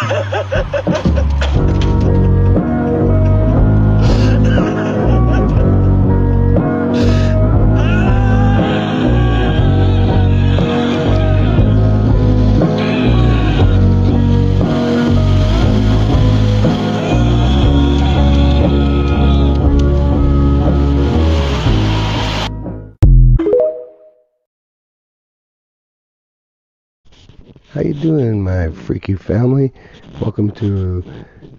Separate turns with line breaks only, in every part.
How you doing, my freaky family? Welcome to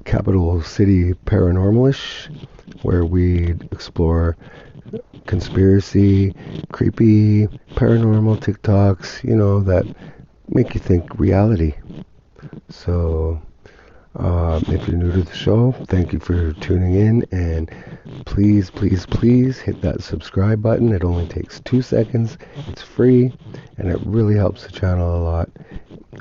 Capital City Paranormalish, where we explore conspiracy, creepy, paranormal TikToks, that make you think reality. So, if you're new to the show, thank you for tuning in, and please, please, please hit that subscribe button. It only takes 2 seconds. It's free, and it really helps the channel a lot.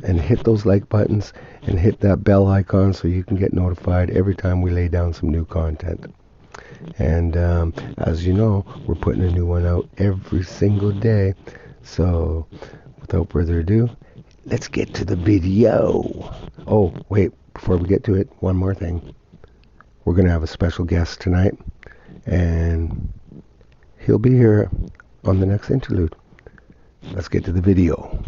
And hit those like buttons and hit that bell icon so you can get notified every time we lay down some new content. And as you know, we're putting a new one out every single day. So without further ado, let's get to the video. Oh, wait, before we get to it, one more thing. We're going to have a special guest tonight, and he'll be here on the next interlude. Let's get to the video.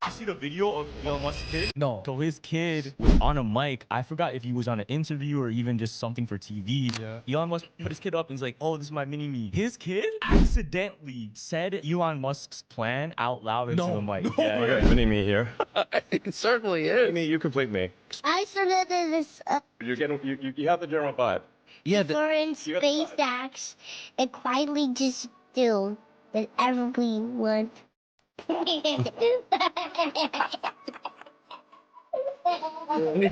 You see the video of Elon Musk's kid?
No.
So his kid was on a mic. I forgot if he was on an interview or even just something for TV.
Yeah.
Elon Musk put his kid up and he's like, oh, this is my mini-me. His kid accidentally said Elon Musk's plan out loud into the mic. Yeah,
We got mini-me here.
It certainly is.
Mini, you complete me.
I started this
You're getting, you have the general vibe.
Yeah,
before in SpaceX and quietly just do that everyone.
What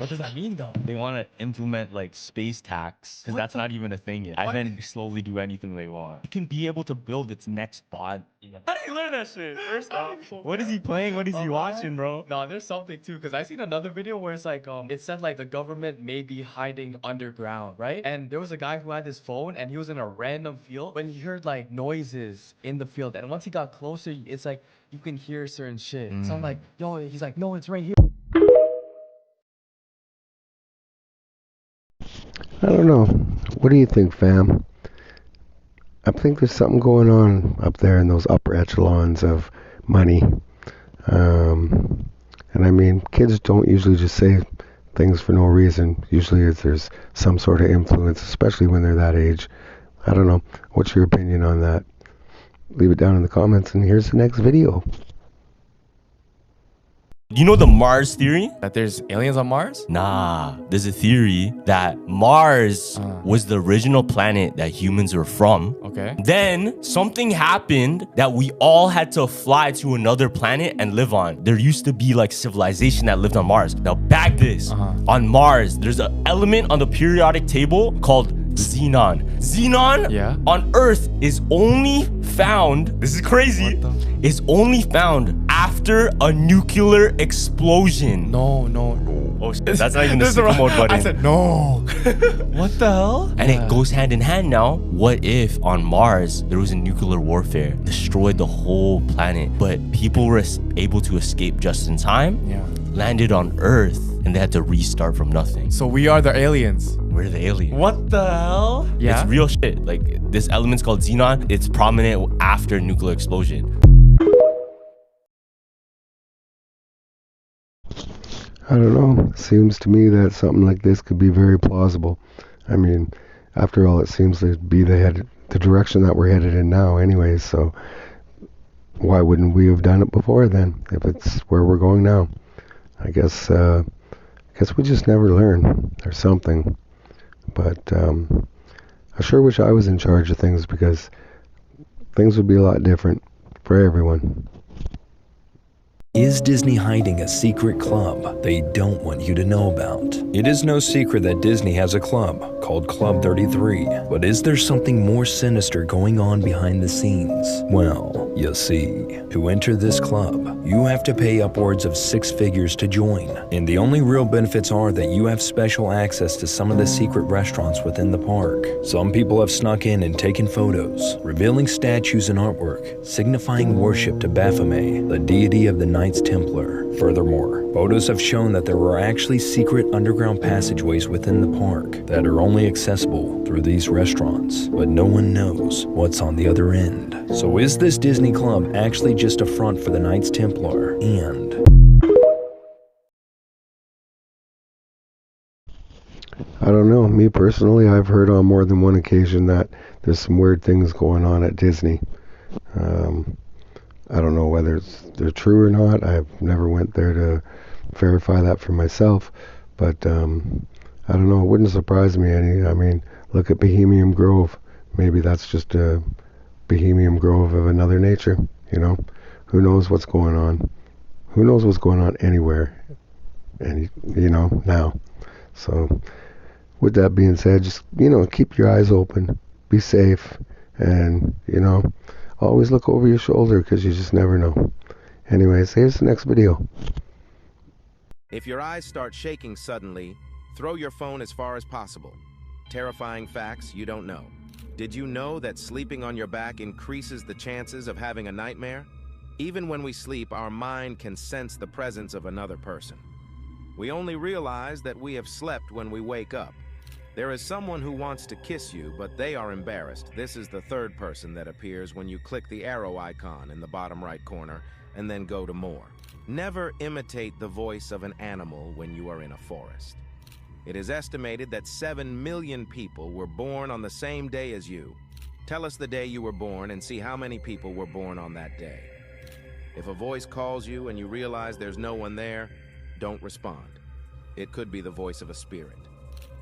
does that mean though? They want to implement like space tax because that's not even a thing yet. And then slowly do anything they want. It can be able to build its next bot. How did he learn that shit? First off, what is he playing? What is he watching, bro?
No, there's something too, because I seen another video where it's like, it said like the government may be hiding underground, right? And there was a guy who had his phone and he was in a random field when he heard like noises in the field. And once he got closer, it's like you can hear certain shit. So I'm like, yo, he's like, no, it's right here.
I don't know. What do you think, fam? I think there's something going on up there in those upper echelons of money. And I mean, kids don't usually just say things for no reason. Usually there's some sort of influence, especially when they're that age. I don't know. What's your opinion on that? Leave it down in the comments, and here's the next video.
You know the Mars theory?
That there's aliens on Mars?
Nah, there's a theory that Mars was the original planet that humans were from.
Okay.
Then something happened that we all had to fly to another planet and live on. There used to be like civilization that lived on Mars. Now bag this. On Mars, there's an element on the periodic table called xenon. Xenon on Earth is only found, this is crazy, is only found after a nuclear explosion.
No.
Oh shit, that's not even the super mode button.
I said no.
What the hell? And it goes hand in hand now. What if on Mars there was a nuclear warfare, destroyed the whole planet, but people were able to escape just in time, landed on Earth, and they had to restart from nothing.
So we are the aliens.
We're the aliens. What the hell?
Yeah.
It's real shit. Like this element's called xenon. It's prominent after a nuclear explosion.
I don't know. Seems to me that something like this could be very plausible. I mean, after all, it seems to be the direction that we're headed in now anyways, so why wouldn't we have done it before then, if it's where we're going now? I guess we just never learn, or something. But I sure wish I was in charge of things, because things would be a lot different for everyone.
Is Disney hiding a secret club they don't want you to know about? It is no secret that Disney has a club called Club 33, but is there something more sinister going on behind the scenes? Well, you see, to enter this club, you have to pay upwards of 6 figures to join, and the only real benefits are that you have special access to some of the secret restaurants within the park. Some people have snuck in and taken photos, revealing statues and artwork, signifying worship to Baphomet, the deity of the Knights Templar. Furthermore, Photos have shown that there are actually secret underground passageways within the park that are only accessible through these restaurants, but no one knows what's on the other end. So is this Disney Club actually just a front for the Knights Templar? And
I don't know. Me personally, I've heard on more than one occasion that there's some weird things going on at Disney. I don't know whether they're true or not. I've never went there to verify that for myself, but I don't know. It wouldn't surprise me any. I mean, look at Bohemian Grove. Maybe that's just a Bohemian Grove of another nature. You know, who knows what's going on? Who knows what's going on anywhere? And you know now. So, with that being said, just keep your eyes open, be safe, and always look over your shoulder because you just never know. Anyways, here's the next video.
If your eyes start shaking suddenly, throw your phone as far as possible. Terrifying facts you don't know. Did you know that sleeping on your back increases the chances of having a nightmare? Even when we sleep, our mind can sense the presence of another person. We only realize that we have slept when we wake up. There is someone who wants to kiss you, but they are embarrassed. This is the third person that appears when you click the arrow icon in the bottom right corner and then go to more. Never imitate the voice of an animal when you are in a forest. It is estimated that 7 million people were born on the same day as you. Tell us the day you were born and see how many people were born on that day. If a voice calls you and you realize there's no one there, don't respond. It could be the voice of a spirit.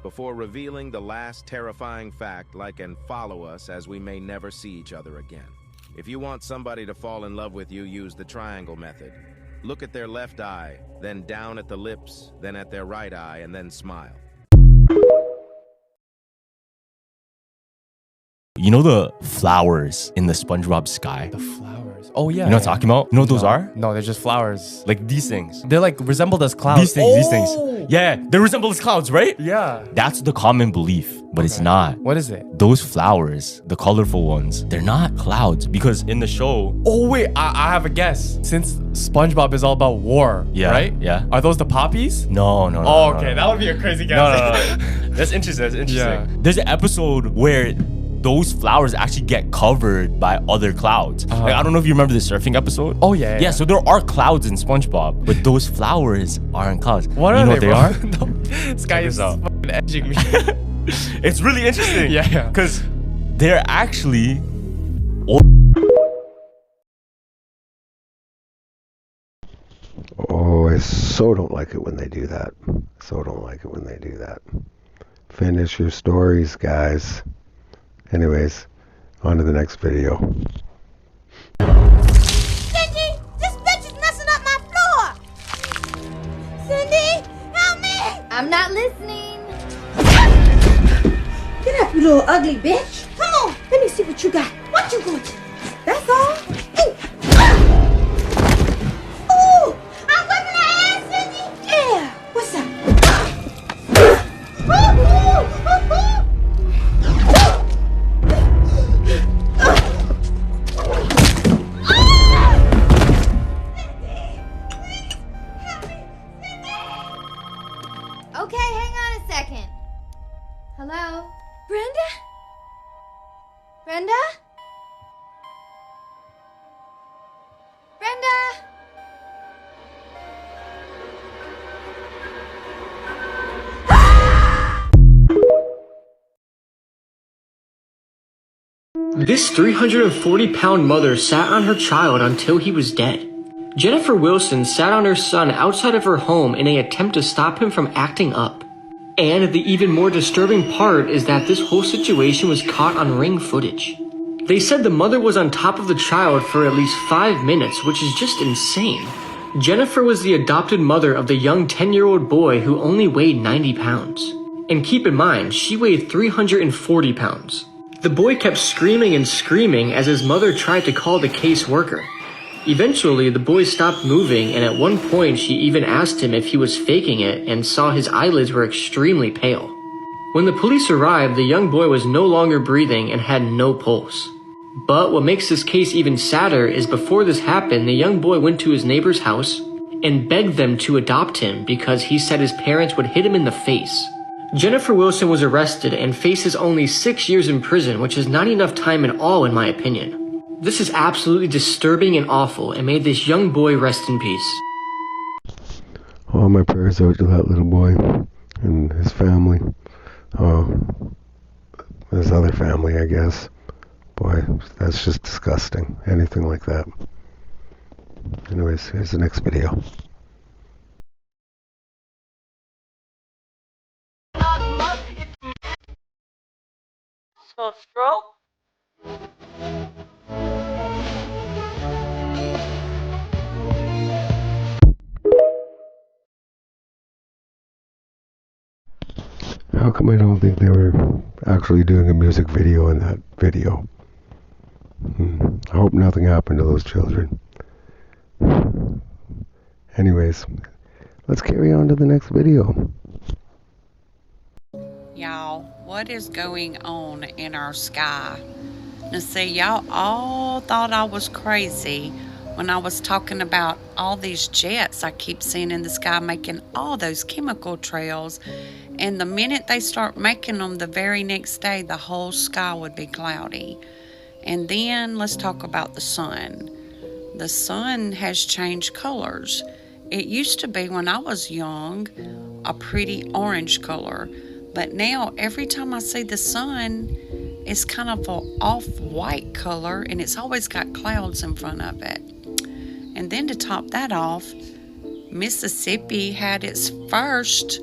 Before revealing the last terrifying fact, like and follow us as we may never see each other again. If you want somebody to fall in love with you, use the triangle method. Look at their left eye, then down at the lips, then at their right eye, and then smile.
You know the flowers in the SpongeBob sky?
The flowers. Oh yeah.
You know what I'm talking about? You know what those are?
No, they're just flowers.
Like these things.
They're like resembled as clouds.
These things. Yeah, they resemble as clouds, right?
Yeah.
That's the common belief, but it's not.
What is it?
Those flowers, the colorful ones, they're not clouds because in the show.
Oh wait, I have a guess. Since SpongeBob is all about war,
Yeah,
right?
yeah.
Are those the poppies?
No.
Oh, okay, that would be a crazy guess.
No. That's interesting.
Yeah.
There's an episode where those flowers actually get covered by other clouds. Like, I don't know if you remember the surfing episode.
Oh yeah.
Yeah, so there are clouds in SpongeBob, but those flowers aren't clouds.
What
you
are
know
they,
what
bro?
they are?
No, this guy is
out.
fucking edging me.
It's really interesting.
Yeah.
Because they're actually.
Oh, I so don't like it when they do that. Finish your stories, guys. Anyways, on to the next video.
Cindy, this bitch is messing up my floor. Cindy, help me. I'm not listening. Get up, you little ugly bitch. Come on, let me see what you got. What you going to? That's all. Ooh. Ooh, I'm whipping her ass, Cindy. Yeah, what's up?
Okay, hang on a second. Hello?
Brenda?
Brenda? Brenda?
This 340-pound mother sat on her child until he was dead. Jennifer Wilson sat on her son outside of her home in an attempt to stop him from acting up. And the even more disturbing part is that this whole situation was caught on Ring footage. They said the mother was on top of the child for at least 5 minutes, which is just insane. Jennifer was the adopted mother of the young 10-year-old boy who only weighed 90 pounds. And keep in mind, she weighed 340 pounds. The boy kept screaming and screaming as his mother tried to call the caseworker. Eventually, the boy stopped moving, and at one point she even asked him if he was faking it and saw his eyelids were extremely pale. When the police arrived, the young boy was no longer breathing and had no pulse. But what makes this case even sadder is before this happened, the young boy went to his neighbor's house, and begged them to adopt him because he said his parents would hit him in the face. Jennifer Wilson was arrested and faces only 6 years in prison, which is not enough time at all in my opinion. This is absolutely disturbing and awful, and may this young boy rest in peace.
All my prayers out to that little boy and his family. His other family, I guess. Boy, that's just disgusting. Anything like that. Anyways, here's the next video.
So stroke.
How come I don't think they were actually doing a music video in that video? I hope nothing happened to those children. Anyways, let's carry on to the next video.
Y'all, what is going on in our sky? Now see, y'all all thought I was crazy when I was talking about all these jets I keep seeing in the sky making all those chemical trails, and the minute they start making them, the very next day the whole sky would be cloudy. And then let's talk about the sun. The sun has changed colors. It used to be, when I was young, a pretty orange color, but now every time I see the sun, it's kind of an off-white color, and it's always got clouds in front of it. And then to top that off, Mississippi had its first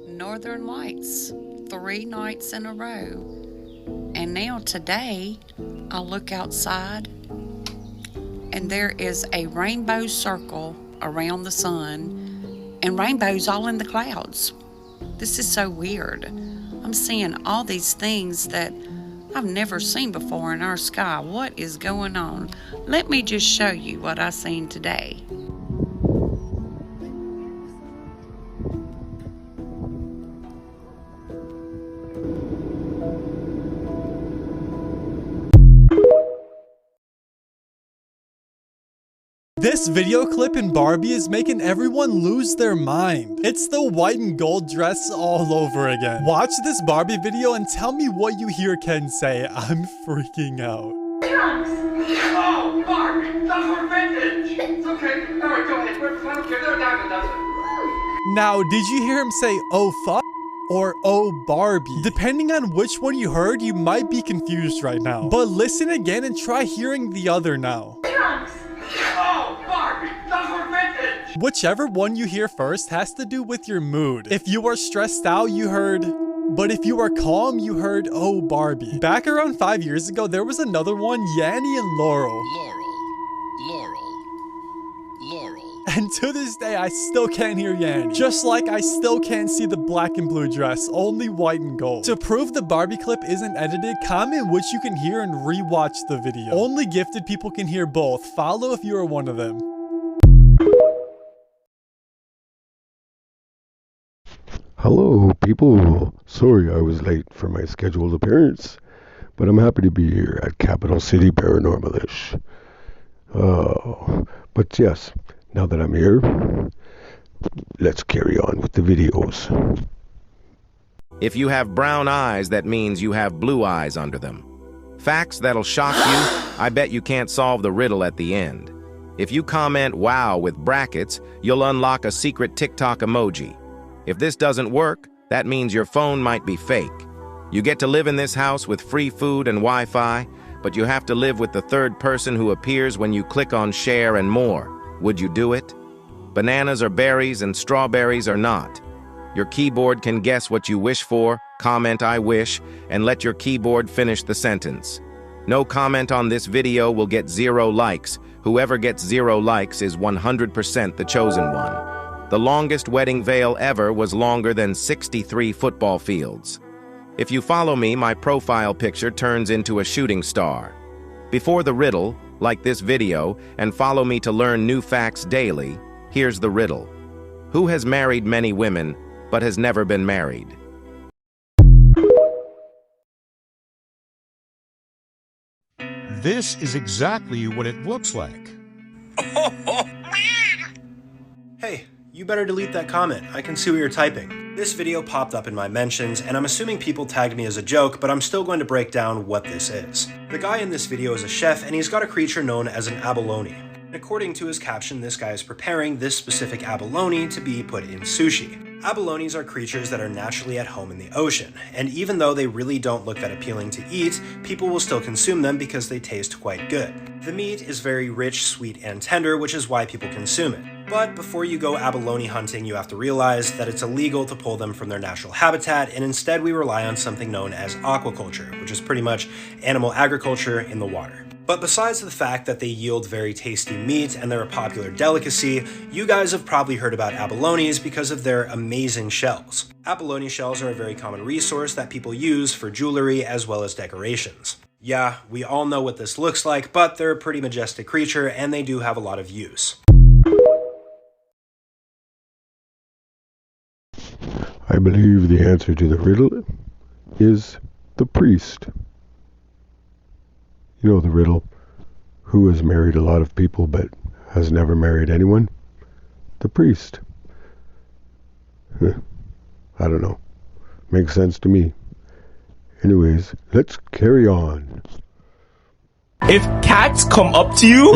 northern lights 3 nights in a row. And now today, I look outside and there is a rainbow circle around the sun and rainbows all in the clouds. This is so weird. I'm seeing all these things that I've never seen before in our sky. What is going on? Let me just show you what I seen today.
This video clip in Barbie is making everyone lose their mind. It's the white and gold dress all over again. Watch this Barbie video and tell me what you hear Ken say. I'm freaking out.
Oh, Barbie, that's our vintage. It's okay. All right, go ahead. I don't care. They're a dime a dozen.
Now, did you hear him say, oh fuck? Or oh Barbie? Depending on which one you heard, you might be confused right now. But listen again and try hearing the other now.
Oh, Barbie, that's our vintage.
Whichever one you hear first has to do with your mood. If you are stressed out, you heard, but if you are calm, you heard, oh Barbie. Back around 5 years ago, there was another one, Yanny and Laurel. And to this day, I still can't hear Yanny. Just like I still can't see the black and blue dress, only white and gold. To prove the Barbie clip isn't edited, comment which you can hear and rewatch the video. Only gifted people can hear both. Follow if you are one of them.
Hello, people. Sorry I was late for my scheduled appearance, but I'm happy to be here at Capital City Paranormalish. But yes, now that I'm here, let's carry on with the videos.
If you have brown eyes, that means you have blue eyes under them. Facts that'll shock you, I bet you can't solve the riddle at the end. If you comment wow with brackets, you'll unlock a secret TikTok emoji. If this doesn't work, that means your phone might be fake. You get to live in this house with free food and Wi-Fi, but you have to live with the third person who appears when you click on share and more. Would you do it? Bananas are berries and strawberries are not. Your keyboard can guess what you wish for, comment I wish, and let your keyboard finish the sentence. No comment on this video will get 0 likes. Whoever gets 0 likes is 100% the chosen one. The longest wedding veil ever was longer than 63 football fields. If you follow me, my profile picture turns into a shooting star. Before the riddle, like this video, and follow me to learn new facts daily, here's the riddle. Who has married many women, but has never been married?
This is exactly what it looks like.
Oh,
Hey, you better delete that comment. I can see what you're typing. This video popped up in my mentions, and I'm assuming people tagged me as a joke, but I'm still going to break down what this is. The guy in this video is a chef, and he's got a creature known as an abalone. According to his caption, this guy is preparing this specific abalone to be put in sushi. Abalones are creatures that are naturally at home in the ocean, and even though they really don't look that appealing to eat, people will still consume them because they taste quite good. The meat is very rich, sweet, and tender, which is why people consume it. But before you go abalone hunting, you have to realize that it's illegal to pull them from their natural habitat, and instead we rely on something known as aquaculture, which is pretty much animal agriculture in the water. But besides the fact that they yield very tasty meat and they're a popular delicacy, you guys have probably heard about abalones because of their amazing shells. Abalone shells are a very common resource that people use for jewelry as well as decorations. Yeah, we all know what this looks like, but they're a pretty majestic creature and they do have a lot of use.
I believe the answer to the riddle is the priest. You know the riddle. Who has married a lot of people but has never married anyone? The priest. I don't know. Makes sense to me. Anyways, let's carry on.
If cats come up to you,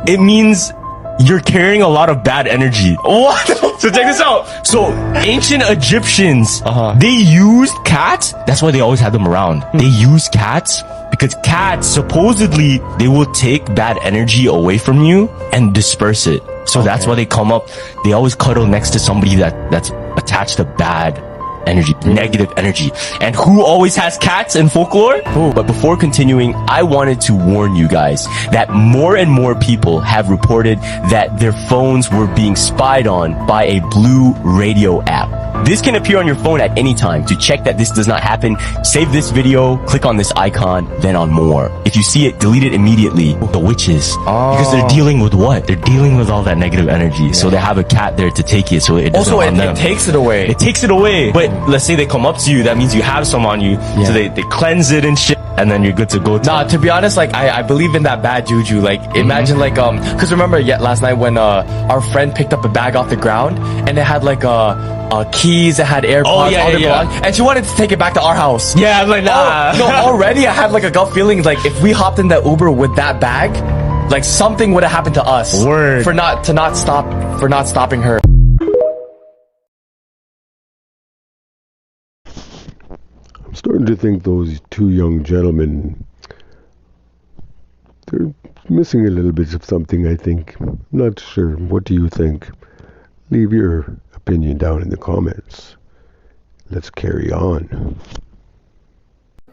it means you're carrying a lot of bad energy. What? So check this out. So ancient Egyptians, they used cats. That's why they always had them around. They used cats because cats, supposedly, they will take bad energy away from you and disperse it. So that's why they come up. They always cuddle next to somebody that's attached to bad energy, negative energy. And who always has cats in folklore? But before continuing, I wanted to warn you guys that more and more people have reported that their phones were being spied on by a blue radio app. This can appear on your phone at any time. To check that this does not happen, save this video, click on this icon, then on more. If you see it, delete it immediately. The witches. Because they're dealing with what? They're dealing with all that negative energy. So they have a cat there to take it so it doesn't harm them.
It takes it away.
It takes it away. But let's say they come up to you, that means you have some on you. So they cleanse it and shit, and then you're good to go.
Nah, to be honest, like I believe in that bad juju. Like imagine like because remember last night when our friend picked up a bag off the ground and it had like keys, it had AirPods, and she wanted to take it back to our house.
Yeah, I'm like nah.
No, already I have like a gut feeling like if we hopped in that Uber with that bag, like something would have happened to us.
Word.
For not stopping her.
I'm starting to think those two young gentlemen, they're missing a little bit of something, I think. I'm not sure. What do you think? Leave your opinion down in the comments. Let's carry on.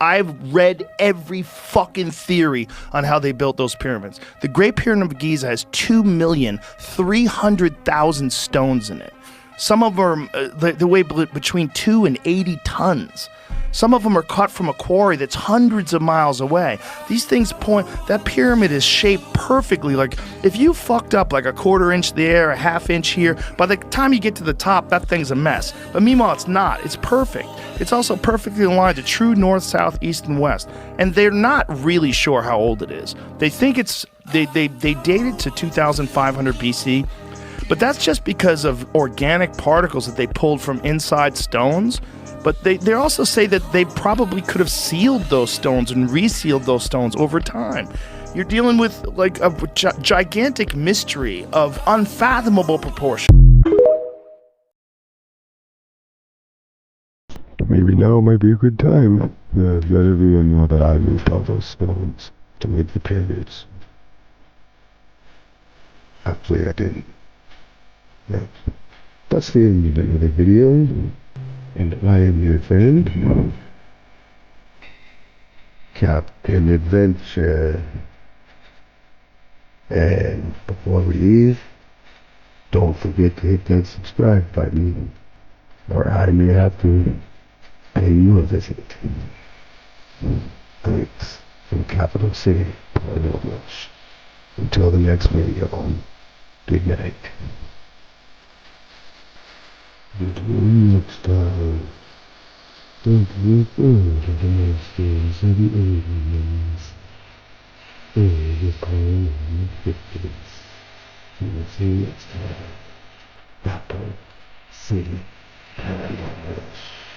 I've read every fucking theory on how they built those pyramids. The Great Pyramid of Giza has 2,300,000 stones in it. Some of them they weigh between 2 and 80 tons. Some of them are cut from a quarry that's hundreds of miles away. These things point, that pyramid is shaped perfectly. Like, if you fucked up like a quarter inch there, a half inch here, by the time you get to the top, that thing's a mess. But meanwhile, it's not. It's perfect. It's also perfectly aligned to true north, south, east, and west. And they're not really sure how old it is. They think they date it to 2,500 BC, but that's just because of organic particles that they pulled from inside stones. But they also say that they probably could have sealed those stones and resealed those stones over time. You're dealing with like a gigantic mystery of unfathomable proportion.
Maybe now might be a good time. Let everyone know that I moved all those stones to make the pyramids. Actually, I didn't. Yeah. That's the end of the video. And I am your friend, Captain Adventure. And before we leave, don't forget to hit that subscribe button, or I may have to pay you a visit. Thanks from Capital City. Until the next video, good night. Next time, don't refer to the monsters of the aliens. They are calling the 50s. See you next time. Capital City Paranormalish.